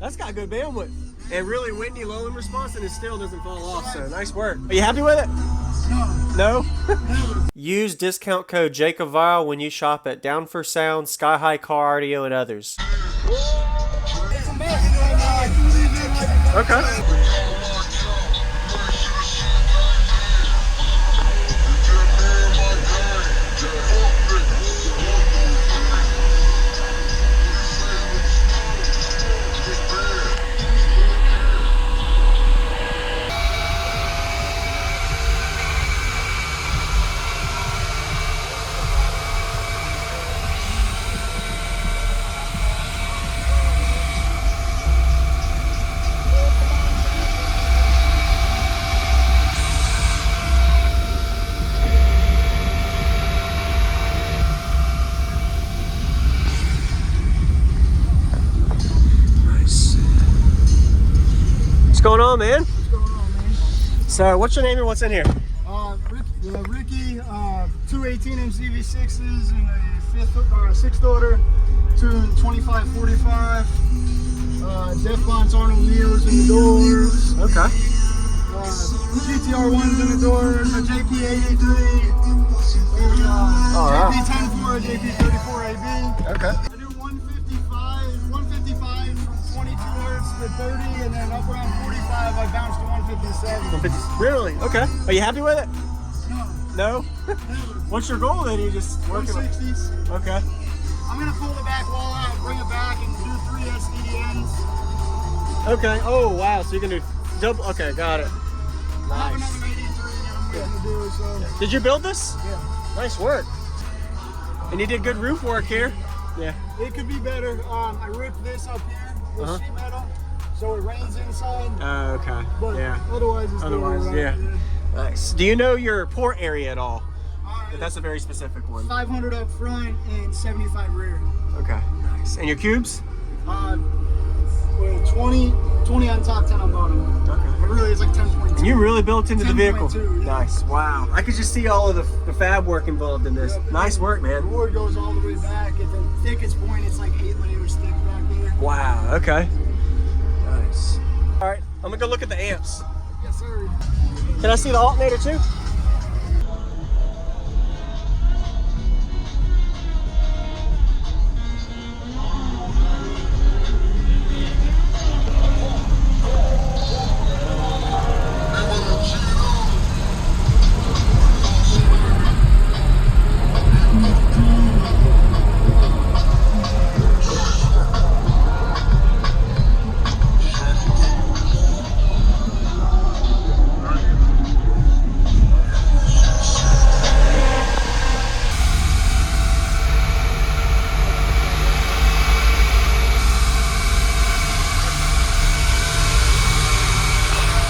That's got good bandwidth. And really windy, low in response, and it still doesn't fall off, so nice work. Are you happy with it? No? Use discount code JacobViral when you shop at Down for Sound, SkyHigh Car Audio, and others. Okay. What's going on, man? What's going on, man? So, what's your name and what's in here? Ricky, 218 ZV6s and a sixth order, Tuend 2545. Deflons Arnold Neos in the doors. Okay. GTR ones in the doors. A JP83. JP104, a JP34AB. Okay. I do 155, 22 hertz to 30, and then up around 45, I bounce to 157. Really? Okay. Are you happy with it? No. No? What's your goal then? You just working with 160s. Okay. I'm gonna pull the back wall out, bring it back, and do 3 SDDNs. Okay. Oh wow. So you can do double. Okay, got it. I have Nice. another 83 that I'm waiting to do, so. Did you build this? Yeah. Nice work. And you did good roof work here. Yeah. It could be better. I ripped this up here with sheet metal, so it rains inside. Okay. But Yeah. otherwise, it's Otherwise, still yeah. right. Nice. Do you know your port area at all? Alright. But that's a very specific one. 500 up front and 75 rear. Okay. Nice. And your cubes? With 20 on top, 10 on bottom. Okay. But really, it's like 10.2. And you really built into the vehicle. 10.2, yeah. Nice. Wow. I could just see all of the fab work involved in this. Yep. Nice work, The man. board goes all the way back. At the thickest point, it's like 8 layers thick back there. Wow. Okay. Nice. All right. I'm gonna go look at the amps. Yes, sir. Can I see the alternator too?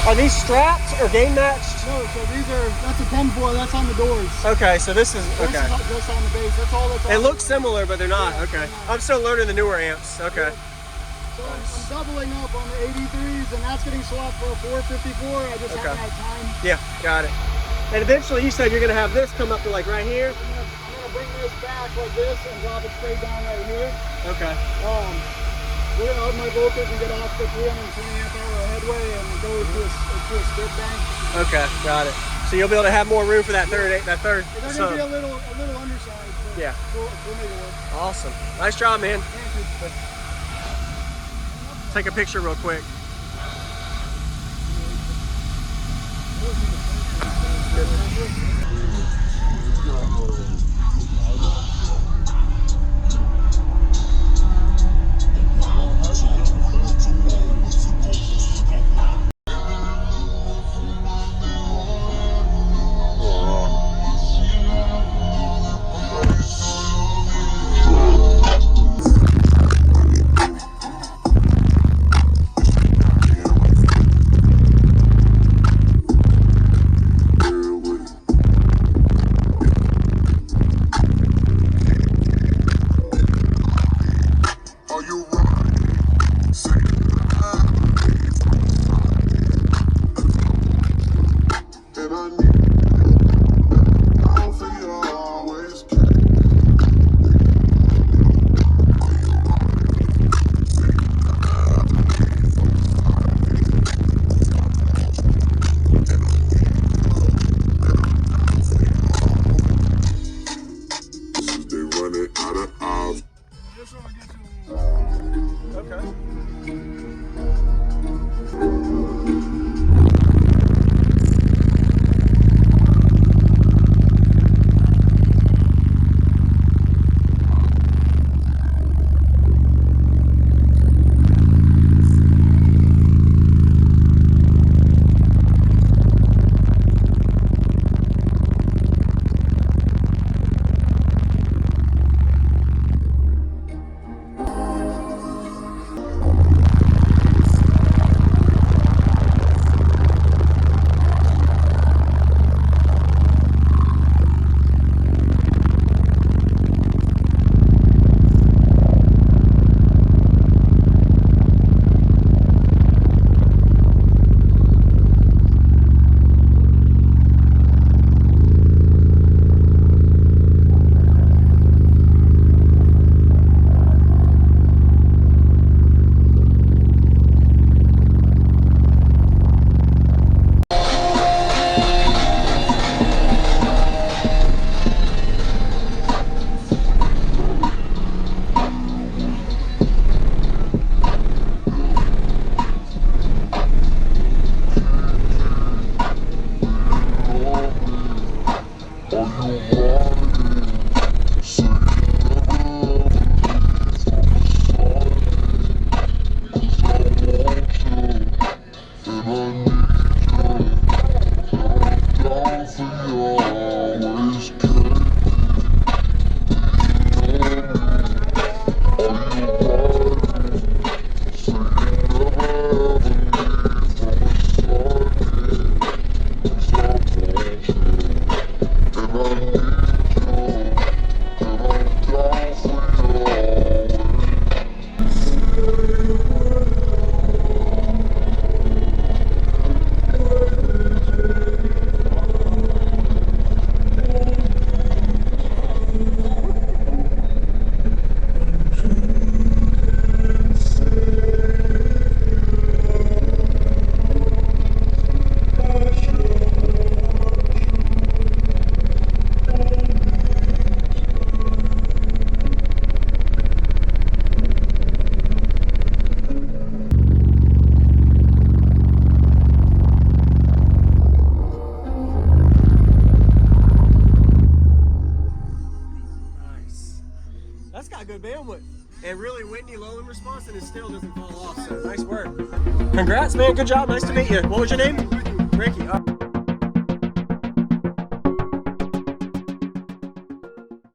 Are these strapped or game matched? No, so that's a 10-4, that's on the doors. Okay, so this is, This okay. is just on the base, that's all that's on It the looks doors. similar, but they're not. Yeah, Okay. they're not. I'm still learning the newer amps. Okay. So I'm doubling up on the 83s, and that's getting swapped for a 454. I just haven't had time. Yeah, got it. And eventually you said you're going to have this come up to like right here? I'm gonna bring this back like this and drop it straight down right here. Okay. We're gonna up my voltage and get off the 320 amp hour headway and go to a skip bank. Okay, got it. So you'll be able to have more room for that third. They're gonna be a little undersized. But Yeah. We'll make it work. Awesome. Nice job, man. Thank you. Take a picture real quick. windy low in response and it still doesn't fall off, so nice work. Congrats, man. Good job. Nice to meet you. What was your name? Ricky.